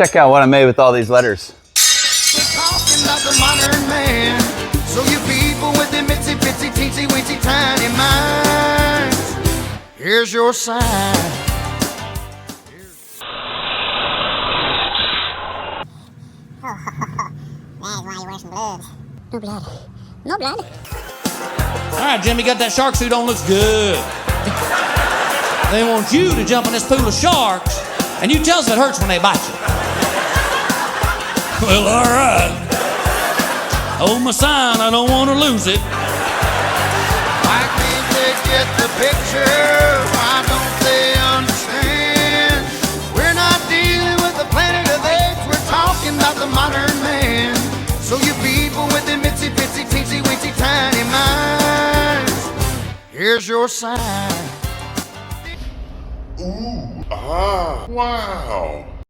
Check out what I made with all these letters. We're talking about the modern man. So you people with them itsy bitsy teensy weensy tiny minds, here's your sign. That's why you wear some gloves. No blood. No blood. All right, Jimmy, got that shark suit on, looks good. They want you to jump in this pool of sharks, and you tell us it hurts when they bite you. Well, all right. Hold my sign, I don't want to lose it. Why can't they get the picture? Why don't they understand? We're not dealing with the planet of apes, we're talking about the modern man. So you people with them itsy bitsy teensy weensy tiny minds, here's your sign. Ooh, ah, wow.